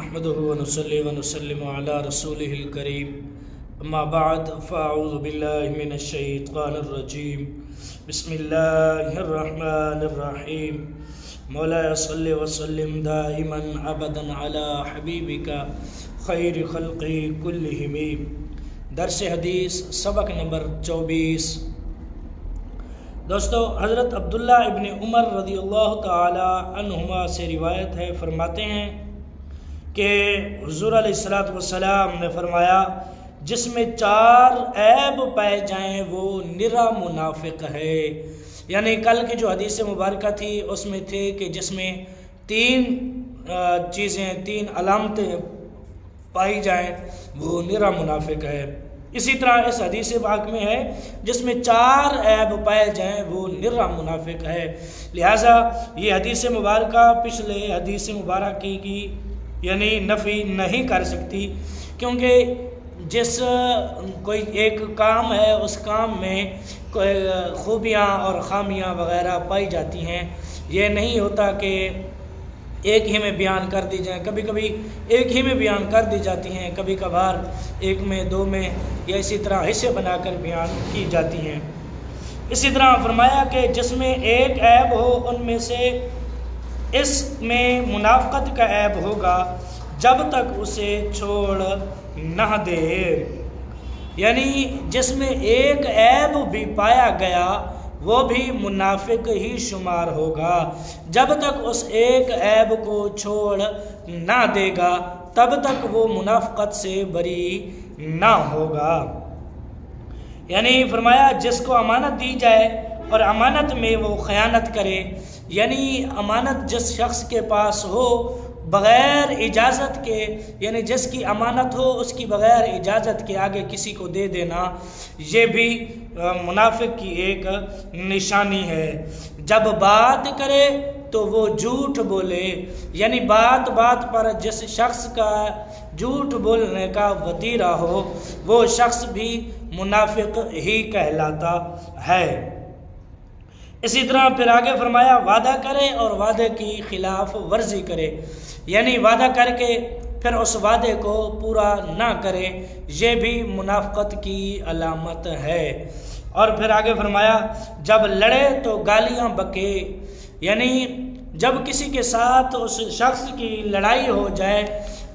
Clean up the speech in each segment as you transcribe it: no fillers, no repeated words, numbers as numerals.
نحمده ونصلي ونسلم على رسوله الكريم اما بعد فاعوذ بالله من الشيطان الرجيم بسم الله الرحمن الرحيم مولاي صل وسلم دائما ابدا على حبيبك خير خلق كلهم. درس حدیث سبق نمبر 24. دوستو، حضرت عبداللہ ابن عمر رضی اللہ تعالی عنہما سے روایت ہے، فرماتے ہیں کہ حضور علیہ السلام نے فرمایا جس میں 4 عیب پائے جائیں وہ نرا منافق ہے. یعنی کل کی جو حدیث مبارکہ تھی اس میں تھے کہ جس میں 3 چیزیں 3 علامتیں پائی جائیں وہ نرا منافق ہے. اسی طرح اس حدیث پاک میں ہے جس میں 4 عیب پائے جائیں وہ نرا منافق ہے. لہٰذا یہ حدیث مبارکہ پچھلے حدیث مبارکہ کی یعنی نفی نہیں کر سکتی، کیونکہ جس کوئی ایک کام ہے اس کام میں کوئی خوبیاں اور خامیاں وغیرہ پائی جاتی ہیں. یہ نہیں ہوتا کہ ایک ہی میں بیان کر دی جائیں، کبھی کبھی ایک ہی میں بیان کر دی جاتی ہیں، کبھی کبھار ایک میں 2 میں یا اسی طرح حصے بنا کر بیان کی جاتی ہیں. اسی طرح فرمایا کہ جس میں ایک عیب ہو ان میں سے اس میں منافقت کا عیب ہوگا جب تک اسے چھوڑ نہ دے. یعنی جس میں ایک عیب بھی پایا گیا وہ بھی منافق ہی شمار ہوگا. جب تک اس ایک عیب کو چھوڑ نہ دے گا تب تک وہ منافقت سے بری نہ ہوگا. یعنی فرمایا جس کو امانت دی جائے اور امانت میں وہ خیانت کرے، یعنی امانت جس شخص کے پاس ہو بغیر اجازت کے، یعنی جس کی امانت ہو اس کی بغیر اجازت کے آگے کسی کو دے دینا، یہ بھی منافق کی ایک نشانی ہے. جب بات کرے تو وہ جھوٹ بولے، یعنی بات بات پر جس شخص کا جھوٹ بولنے کا وتیرہ ہو وہ شخص بھی منافق ہی کہلاتا ہے. اسی طرح پھر آگے فرمایا وعدہ کرے اور وعدے کی خلاف ورزی کرے، یعنی وعدہ کر کے پھر اس وعدے کو پورا نہ کرے، یہ بھی منافقت کی علامت ہے. اور پھر آگے فرمایا جب لڑے تو گالیاں بکے، یعنی جب کسی کے ساتھ اس شخص کی لڑائی ہو جائے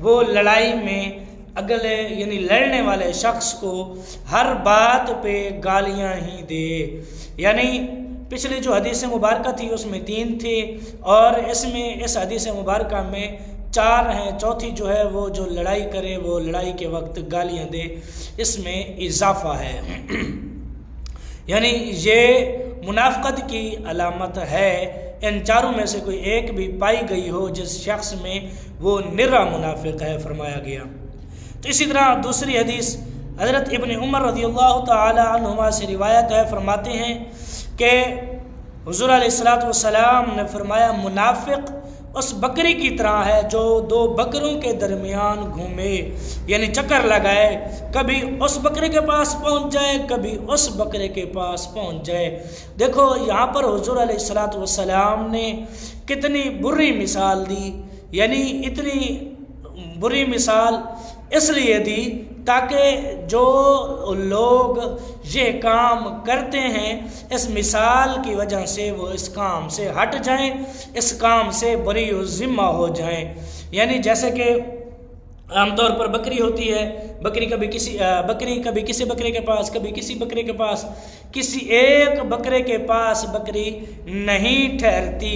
وہ لڑائی میں اگلے یعنی لڑنے والے شخص کو ہر بات پہ گالیاں ہی دے. یعنی پچھلی جو حدیث مبارکہ تھی اس میں 3 تھی اور اس حدیث مبارکہ میں 4 ہیں. چوتھی جو ہے وہ جو لڑائی کرے وہ لڑائی کے وقت گالیاں دے، اس میں اضافہ ہے. یعنی یہ منافقت کی علامت ہے. ان 4 میں سے کوئی ایک بھی پائی گئی ہو جس شخص میں وہ نرا منافق ہے فرمایا گیا. تو اسی طرح دوسری حدیث حضرت ابن عمر رضی اللہ تعالی عنہما سے روایت ہے، فرماتے ہیں کہ حضور علیہ السلام نے فرمایا منافق اس بکری کی طرح ہے جو 2 بکروں کے درمیان گھومے، یعنی چکر لگائے، کبھی اس بکرے کے پاس پہنچ جائے کبھی اس بکرے کے پاس پہنچ جائے. دیکھو یہاں پر حضور علیہ السلام نے کتنی بری مثال دی، یعنی اتنی بری مثال اس لیے دی تاکہ جو لوگ یہ کام کرتے ہیں اس مثال کی وجہ سے وہ اس کام سے ہٹ جائیں، اس کام سے بری ذمہ ہو جائیں. یعنی جیسے کہ عام طور پر بکری ہوتی ہے، بکری کبھی کسی بکرے کے پاس، کبھی کسی بکرے کے پاس، کسی ایک بکرے کے پاس بکری نہیں ٹھہرتی.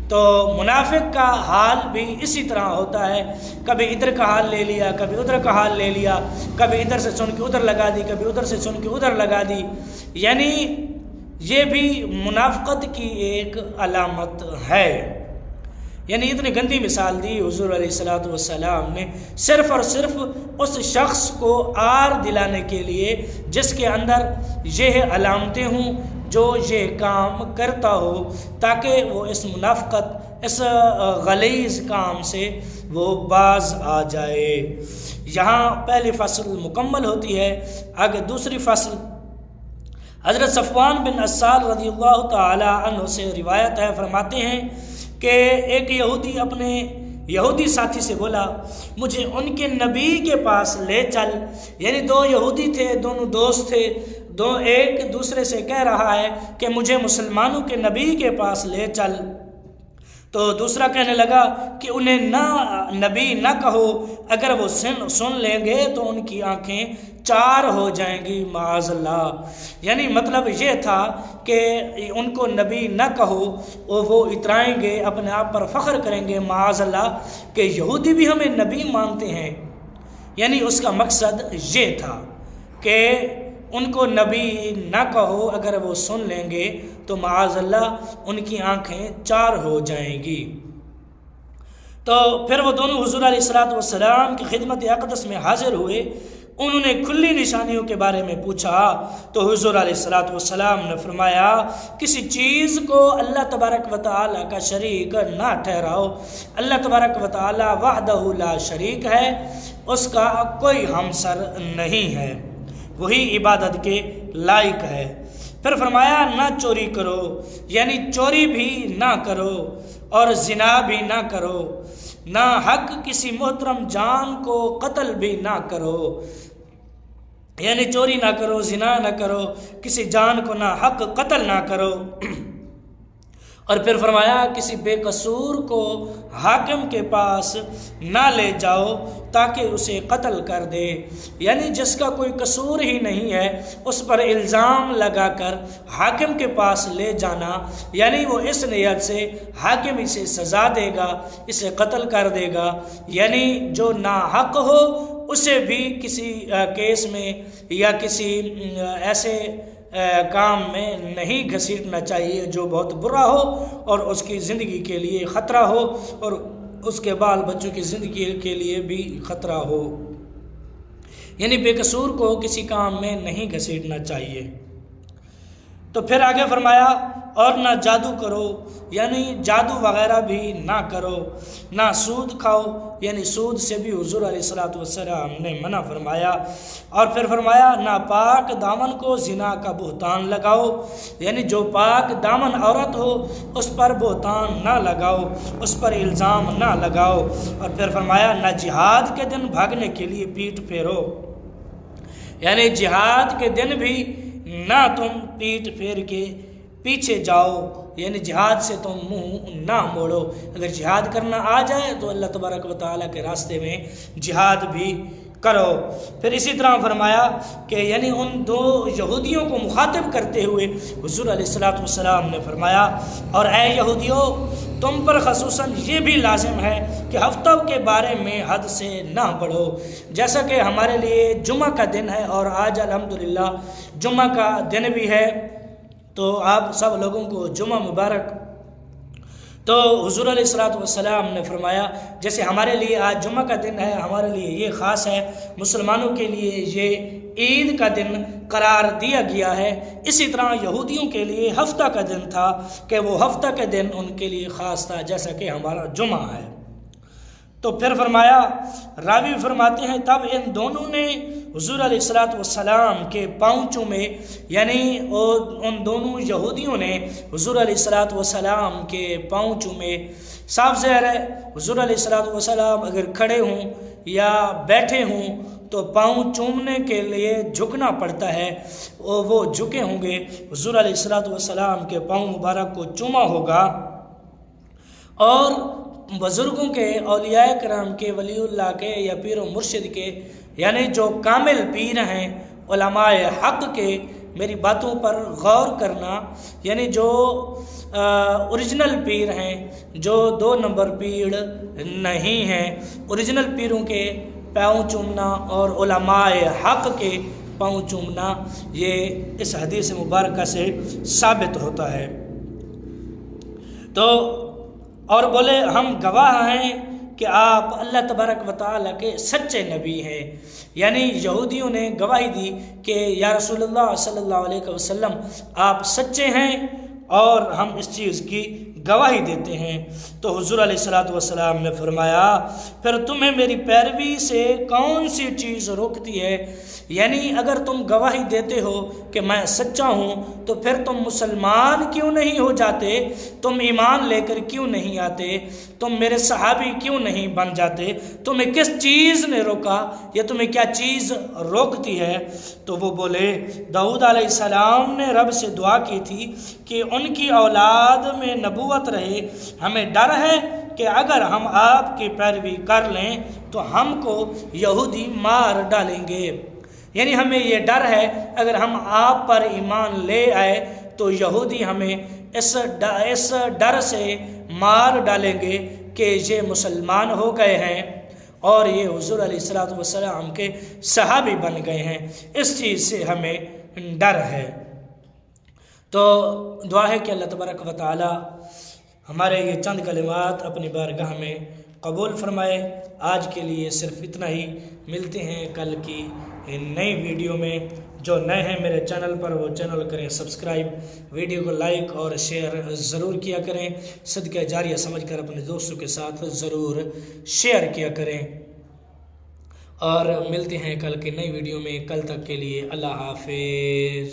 تو منافق کا حال بھی اسی طرح ہوتا ہے، کبھی ادھر کا حال لے لیا کبھی ادھر کا حال لے لیا، کبھی ادھر سے سن کے ادھر لگا دی کبھی ادھر سے سن کے ادھر لگا دی. یعنی یہ بھی منافقت کی ایک علامت ہے. یعنی اتنی گندی مثال دی حضور علیہ السلام نے صرف اور صرف اس شخص کو آر دلانے کے لیے جس کے اندر یہ علامتیں ہوں، جو یہ کام کرتا ہو، تاکہ وہ اس منافقت اس غلیظ کام سے وہ باز آ جائے. یہاں پہلی فصل مکمل ہوتی ہے. آگے دوسری فصل حضرت صفوان بن عسال رضی اللہ تعالی عنہ سے روایت ہے، فرماتے ہیں کہ ایک یہودی اپنے یہودی ساتھی سے بولا مجھے ان کے نبی کے پاس لے چل. یعنی دو یہودی تھے، دونوں دوست تھے، ایک دوسرے سے کہہ رہا ہے کہ مجھے مسلمانوں کے نبی کے پاس لے چل. تو دوسرا کہنے لگا کہ انہیں نبی نہ کہو، اگر وہ سن لیں گے تو ان کی آنکھیں چار ہو جائیں گی معاذ اللہ. یعنی مطلب یہ تھا کہ ان کو نبی نہ کہو، وہ اترائیں گے، اپنے آپ پر فخر کریں گے معاذ اللہ کہ یہودی بھی ہمیں نبی مانتے ہیں. یعنی اس کا مقصد یہ تھا کہ ان کو نبی نہ کہو، اگر وہ سن لیں گے تو معاذ اللہ ان کی آنکھیں چار ہو جائیں گی. تو پھر وہ دونوں حضور علیہ الصلوۃ والسلام کی خدمت اقدس میں حاضر ہوئے. انہوں نے کھلی نشانیوں کے بارے میں پوچھا تو حضور علیہ الصلوۃ والسلام نے فرمایا کسی چیز کو اللہ تبارک و تعالیٰ کا شریک نہ ٹھہراؤ. اللہ تبارک و تعالیٰ وحدہ لا شریک ہے، اس کا کوئی ہمسر نہیں ہے، وہی عبادت کے لائق ہے. پھر فرمایا نہ چوری کرو، یعنی چوری بھی نہ کرو اور زنا بھی نہ کرو، نہ حق کسی محترم جان کو قتل بھی نہ کرو. یعنی چوری نہ کرو، زنا نہ کرو، کسی جان کو نہ حق قتل نہ کرو. اور پھر فرمایا کسی بے قصور کو حاکم کے پاس نہ لے جاؤ تاکہ اسے قتل کر دے. یعنی جس کا کوئی قصور ہی نہیں ہے اس پر الزام لگا کر حاکم کے پاس لے جانا، یعنی وہ اس نیت سے حاکم اسے سزا دے گا، اسے قتل کر دے گا. یعنی جو ناحق ہو اسے بھی کسی کیس میں یا کسی ایسے کام میں نہیں گھسیٹنا چاہیے جو بہت برا ہو اور اس کی زندگی کے لیے خطرہ ہو اور اس کے بال بچوں کی زندگی کے لیے بھی خطرہ ہو. یعنی بے قصور کو کسی کام میں نہیں گھسیٹنا چاہیے. تو پھر آگے فرمایا اور نہ جادو کرو، یعنی جادو وغیرہ بھی نہ کرو، نہ سود کھاؤ، یعنی سود سے بھی حضور علیہ الصلوۃ والسلام نے منع فرمایا. اور پھر فرمایا نہ پاک دامن کو زنا کا بہتان لگاؤ، یعنی جو پاک دامن عورت ہو اس پر بہتان نہ لگاؤ، اس پر الزام نہ لگاؤ. اور پھر فرمایا نہ جہاد کے دن بھاگنے کے لیے پیٹ پھیرو، یعنی جہاد کے دن بھی نہ تم پیٹ پھیر کے پیچھے جاؤ، یعنی جہاد سے تم منہ نہ موڑو. اگر جہاد کرنا آ جائے تو اللہ تبارک و تعالیٰ کے راستے میں جہاد بھی کرو. پھر اسی طرح فرمایا کہ یعنی ان دو یہودیوں کو مخاطب کرتے ہوئے حضور علیہ الصلوۃ والسلام نے فرمایا اور اے یہودیوں تم پر خصوصاً یہ بھی لازم ہے کہ ہفتوں کے بارے میں حد سے نہ بڑھو. جیسا کہ ہمارے لیے جمعہ کا دن ہے اور آج الحمدللہ جمعہ کا دن بھی ہے، تو آپ سب لوگوں کو جمعہ مبارک. تو حضور علیہ الصلوۃ والسلام نے فرمایا جیسے ہمارے لیے آج جمعہ کا دن ہے، ہمارے لیے یہ خاص ہے، مسلمانوں کے لیے یہ عید کا دن قرار دیا گیا ہے، اسی طرح یہودیوں کے لیے ہفتہ کا دن تھا کہ وہ ہفتہ کا دن ان کے لیے خاص تھا جیسا کہ ہمارا جمعہ ہے. تو پھر فرمایا راوی فرماتے ہیں تب ان دونوں نے حضور علیہ الصلوۃ والسلام کے پاؤں چومے، یعنی ان دونوں یہودیوں نے حضور علیہ الصلوۃ والسلام کے پاؤں چومے. صاف ظاہر ہے حضور علیہ الصلوۃ والسلام اگر کھڑے ہوں یا بیٹھے ہوں تو پاؤں چومنے کے لیے جھکنا پڑتا ہے، وہ جھکے ہوں گے، حضور علیہ الصلوۃ والسلام کے پاؤں مبارک کو چوما ہوگا. اور بزرگوں کے، اولیاء کرام کے، ولی اللہ کے یا پیر و مرشد کے، یعنی جو کامل پیر ہیں علماء حق کے، میری باتوں پر غور کرنا، یعنی جو اوریجنل پیر ہیں، جو 2 نمبر پیر نہیں ہیں، اوریجنل پیروں کے پاؤں چومنا اور علماء حق کے پاؤں چومنا یہ اس حدیث مبارکہ سے ثابت ہوتا ہے. تو اور بولے ہم گواہ ہیں کہ آپ اللہ تبارک و تعالیٰ کے سچے نبی ہیں. یعنی یہودیوں نے گواہی دی کہ یا رسول اللہ صلی اللہ علیہ وسلم آپ سچے ہیں اور ہم اس چیز کی گواہی دیتے ہیں. تو حضور علیہ الصلوۃ والسلام نے فرمایا پھر تمہیں میری پیروی سے کون سی چیز روکتی ہے؟ یعنی اگر تم گواہی دیتے ہو کہ میں سچا ہوں تو پھر تم مسلمان کیوں نہیں ہو جاتے؟ تم ایمان لے کر کیوں نہیں آتے؟ تم میرے صحابی کیوں نہیں بن جاتے؟ تمہیں کس چیز نے روکا یا تمہیں کیا چیز روکتی ہے؟ تو وہ بولے داؤد علیہ السلام نے رب سے دعا کی تھی کہ ان کی اولاد میں نبوت رہے، ہمیں ڈر ہے کہ اگر ہم آپ کی پیروی کر لیں تو ہم کو یہودی مار ڈالیں گے۔ یعنی ہمیں یہ ڈر ہے اگر ہم آپ پر ایمان لے آئے تو یہودی ہمیں اس ڈر سے مار ڈالیں گے کہ یہ مسلمان ہو گئے ہیں اور یہ حضور علیہ السلام کے صحابی بن گئے ہیں، اس چیز سے ہمیں ڈر ہے۔ تو دعا ہے کہ اللہ تبارک و تعالی ہمارے یہ چند کلمات اپنی بارگاہ میں قبول فرمائے۔ آج کے لیے صرف اتنا ہی، ملتے ہیں کل کی نئی ویڈیو میں۔ جو نئے ہیں میرے چینل پر وہ چینل کریں سبسکرائب، ویڈیو کو لائک اور شیئر ضرور کیا کریں، صدقہ جاریہ سمجھ کر اپنے دوستوں کے ساتھ ضرور شیئر کیا کریں، اور ملتے ہیں کل کی نئی ویڈیو میں۔ کل تک کے لیے اللہ حافظ۔